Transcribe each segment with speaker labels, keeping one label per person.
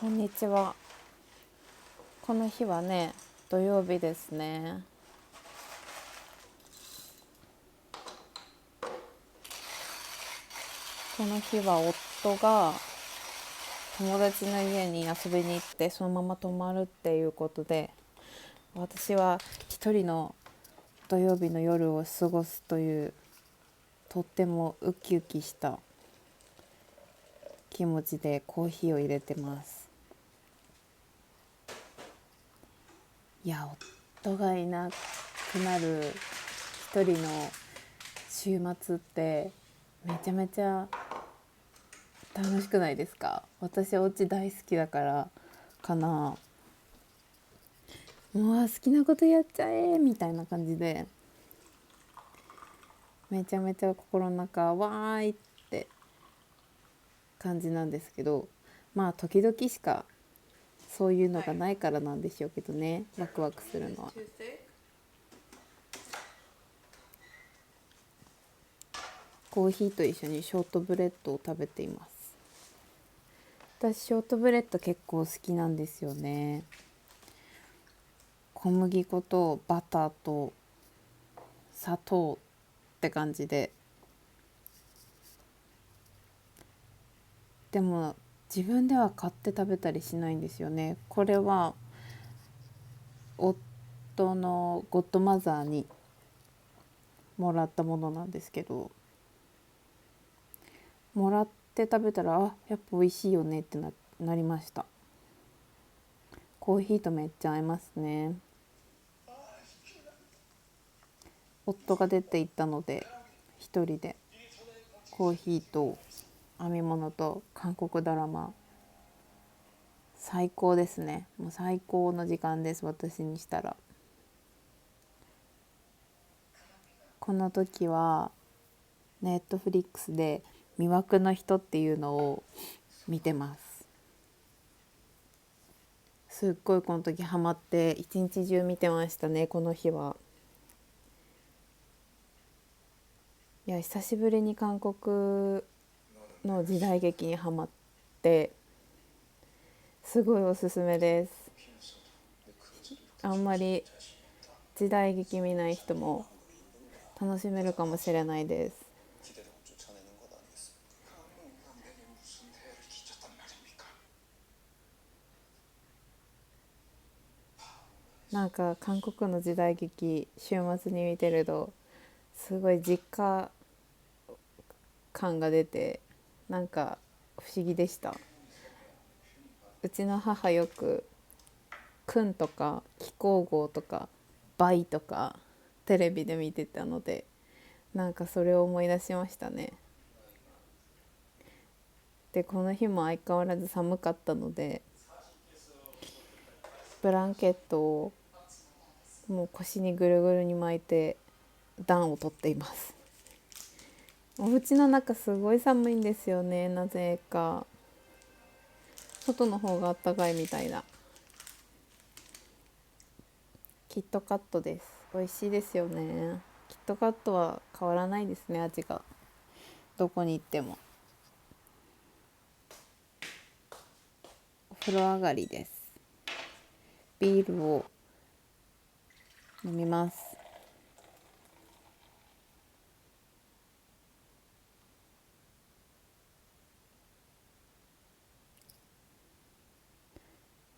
Speaker 1: こんにちは。この日はね、土曜日ですね。この日は夫が友達の家に遊びに行ってそのまま泊まるっていうことで、私は一人の土曜日の夜を過ごすという、とってもウキウキした気持ちでコーヒーを入れてます。いや、夫がいなくなる一人の週末ってめちゃめちゃ楽しくないですか？私お家大好きだからかな。もう好きなことやっちゃえみたいな感じで、めちゃめちゃ心の中わーいって感じなんですけど、まあ時々しかそういうのがないからなんでしょうけどね、ワクワクするのは。コーヒーと一緒にショートブレッドを食べています。私ショートブレッド結構好きなんですよね。小麦粉とバターと砂糖って感じで、でも自分では買って食べたりしないんですよね。これは夫のゴッドマザーにもらったものなんですけど、もらって食べたらやっぱ美味しいよねってなりました。コーヒーとめっちゃ合いますね。夫が出て行ったので一人でコーヒーと編み物と韓国ドラマ、最高ですね。もう最高の時間です、私にしたら。この時はネットフリックスで魅惑の人っていうのを見てます。すっごいこの時ハマって一日中見てましたね、この日は。いや、久しぶりに韓国の時代劇にハマって、すごいおすすめです。あんまり時代劇見ない人も楽しめるかもしれないです。なんか韓国の時代劇週末に見てるとすごい実家感が出て、なんか不思議でした。うちの母よくくんとか気候号とかバイとかテレビで見てたので、なんかそれを思い出しましたね。でこの日も相変わらず寒かったので、ブランケットをもう腰にぐるぐるに巻いて暖をとっています。お家の中すごい寒いんですよね、なぜか。外の方が暖かいみたいな。キットカットです。美味しいですよね。キットカットは変わらないですね、味が。どこに行っても。お風呂上がりです。ビールを飲みます。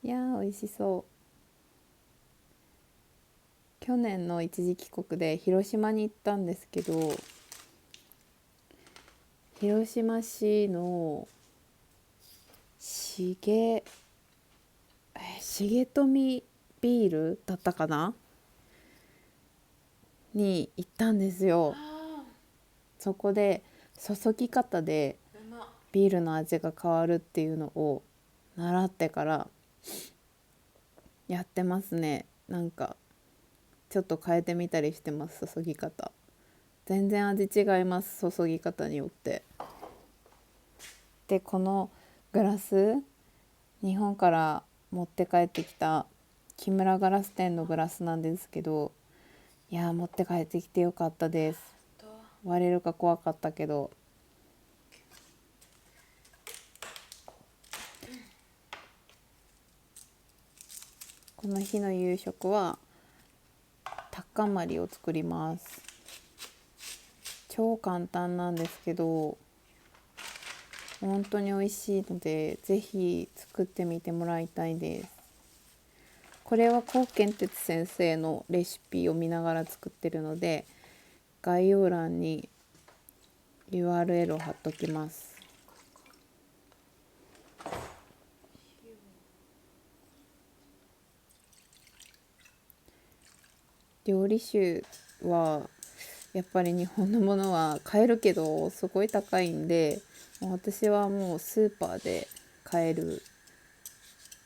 Speaker 1: いやー美味しそう。去年の一時帰国で広島に行ったんですけど、広島市の重富ビールだったかなに行ったんですよ。そこで注ぎ方でビールの味が変わるっていうのを習ってからやってますね。なんかちょっと変えてみたりしてます、注ぎ方。全然味違います、注ぎ方によって。でこのグラス、日本から持って帰ってきた木村ガラス店のグラスなんですけど、いや持って帰ってきてよかったです。割れるか怖かったけど。この日の夕食はタッカンマリを作ります。超簡単なんですけど本当に美味しいので、ぜひ作ってみてもらいたいです。これは高健哲先生のレシピを見ながら作ってるので、概要欄に URL を貼っときます。料理酒はやっぱり日本のものは買えるけどすごい高いんで、私はもうスーパーで買える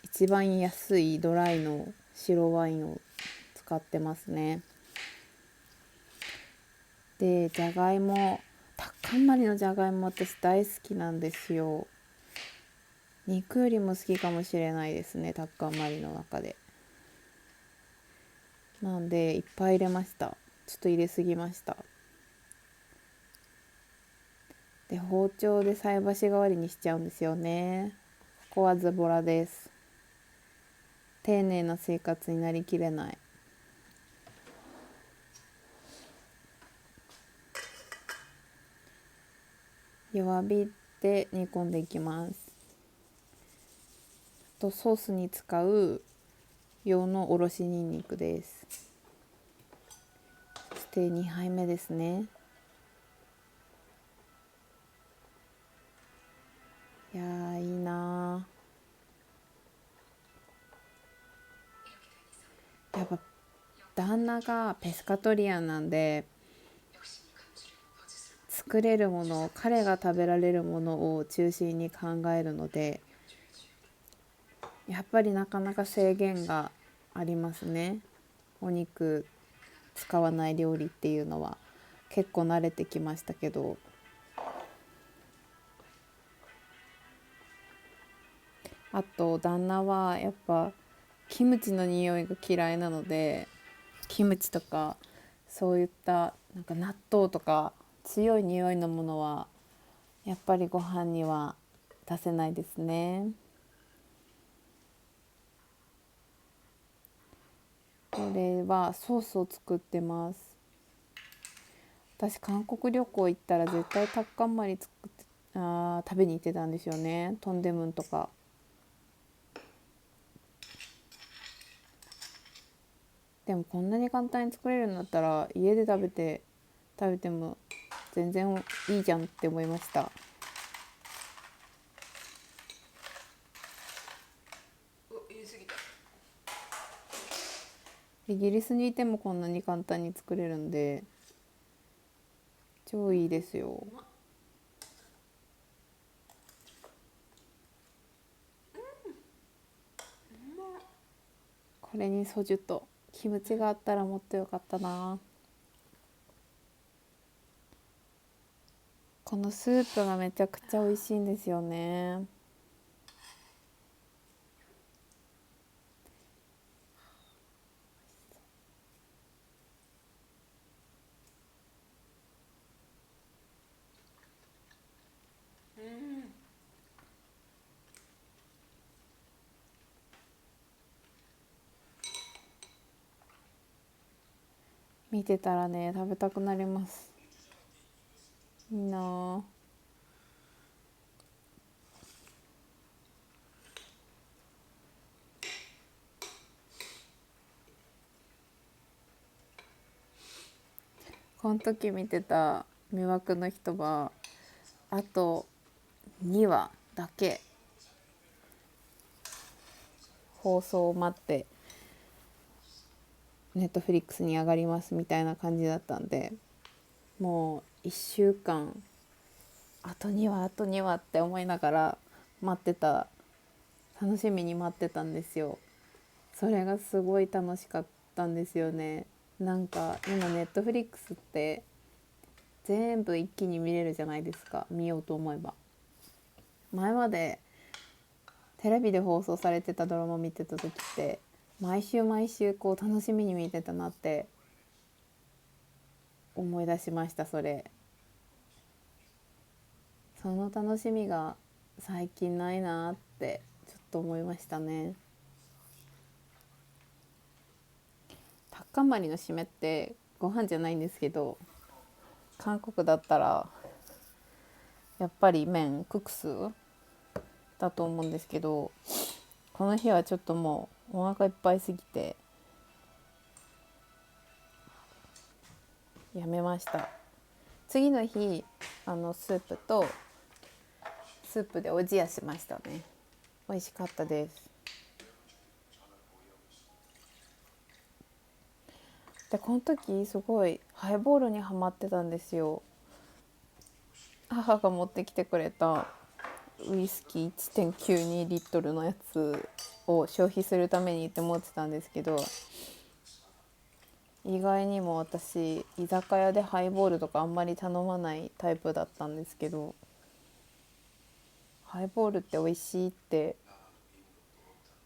Speaker 1: 一番安いドライの白ワインを使ってますね。で、じゃがいも、タッカンマリのじゃがいも私大好きなんですよ。肉よりも好きかもしれないですね、タッカンマリの中で。なんでいっぱい入れました。ちょっと入れすぎました。で、包丁で菜箸代わりにしちゃうんですよね。ここはズボラです。丁寧な生活になりきれない。弱火で煮込んでいきます。とソースに使う用のおろしにんにくです。そして2杯目ですね。いやー、いいなー。やっぱ旦那がペスカトリアンなんで、作れるもの、彼が食べられるものを中心に考えるので、やっぱりなかなか制限がありますね。お肉使わない料理っていうのは結構慣れてきましたけど、あと旦那はやっぱキムチの匂いが嫌いなので、キムチとかそういったなんか納豆とか強い匂いのものはやっぱりご飯には出せないですね。これはソースを作ってます。私韓国旅行行ったら絶対タッカンマリ食べに行ってたんですよね。トンデムンとか。でもこんなに簡単に作れるんだったら家で食べても全然いいじゃんって思いました。イギリスにいてもこんなに簡単に作れるんで超いいですよ。これにソジュとキムチがあったらもっとよかったな。このスープがめちゃくちゃ美味しいんですよね。見てたらね食べたくなります。いいな。この時見てた魅惑の人はあと2話だけ放送を待ってネットフリックスに上がりますみたいな感じだったんで、もう1週間あと2話あと2話って思いながら待ってた、楽しみに待ってたんですよ。それがすごい楽しかったんですよね。なんか今ネットフリックスって全部一気に見れるじゃないですか、見ようと思えば。前までテレビで放送されてたドラマ見てた時って毎週毎週こう楽しみに見てたなって思い出しました。その楽しみが最近ないなってちょっと思いましたね。タッカンマリの締めってご飯じゃないんですけど、韓国だったらやっぱり麺ククスだと思うんですけど、この日はちょっともうお腹いっぱいすぎてやめました。次の日スープでおじやしましたね。美味しかったです。でこの時すごいハイボールにハマってたんですよ。母が持ってきてくれたウイスキー1.92リットルのやつを消費するためにって思ってたんですけど、意外にも私居酒屋でハイボールとかあんまり頼まないタイプだったんですけど、ハイボールって美味しいって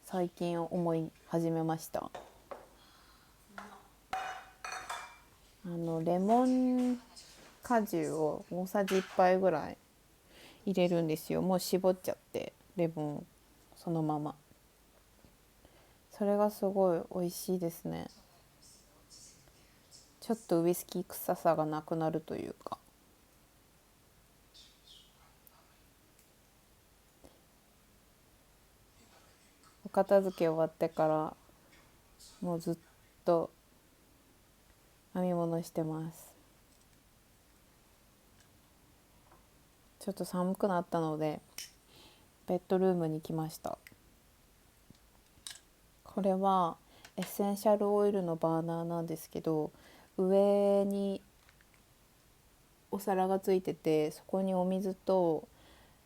Speaker 1: 最近思い始めました。レモン果汁を大さじ1杯ぐらい入れるんですよ。もう絞っちゃってレモンそのまま。それがすごい美味しいですね。ちょっとウイスキー臭さがなくなるというか。お片付け終わってからもうずっと編み物してます。ちょっと寒くなったのでベッドルームに来ました。これはエッセンシャルオイルのバーナーなんですけど、上にお皿がついてて、そこにお水と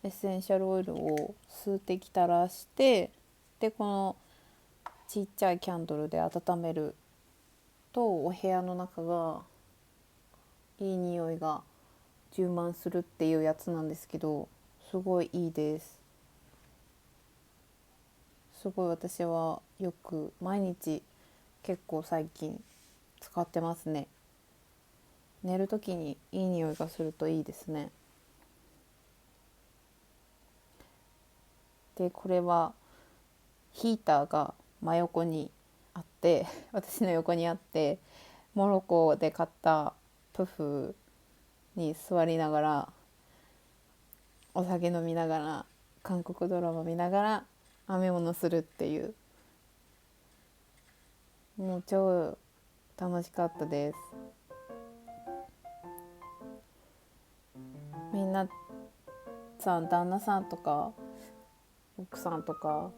Speaker 1: エッセンシャルオイルを数滴垂らして、でこのちっちゃいキャンドルで温めるとお部屋の中がいい匂いが充満するっていうやつなんですけど、すごいいいです。すごい私はよく毎日結構最近使ってますね。寝る時にいい匂いがするといいですね。でこれはヒーターが真横にあって私の横にあって、モロコで買ったプフに座りながらお酒飲みながら韓国ドラマ見ながら編み物するっていう、もう超楽しかったです。みんな旦那さんとか奥さんとか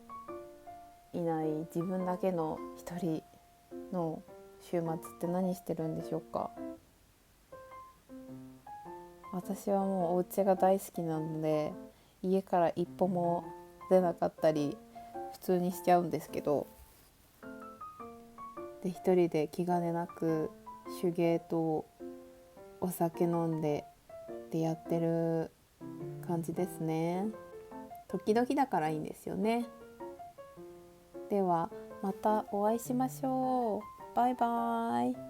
Speaker 1: いない自分だけの一人の週末って何してるんでしょうか。私はもうお家が大好きなので家から一歩も出なかったり普通にしちゃうんですけど、で一人で気兼ねなく手芸とお酒飲んでやってる感じですね。時々だからいいんですよね。ではまたお会いしましょう。バイバイ。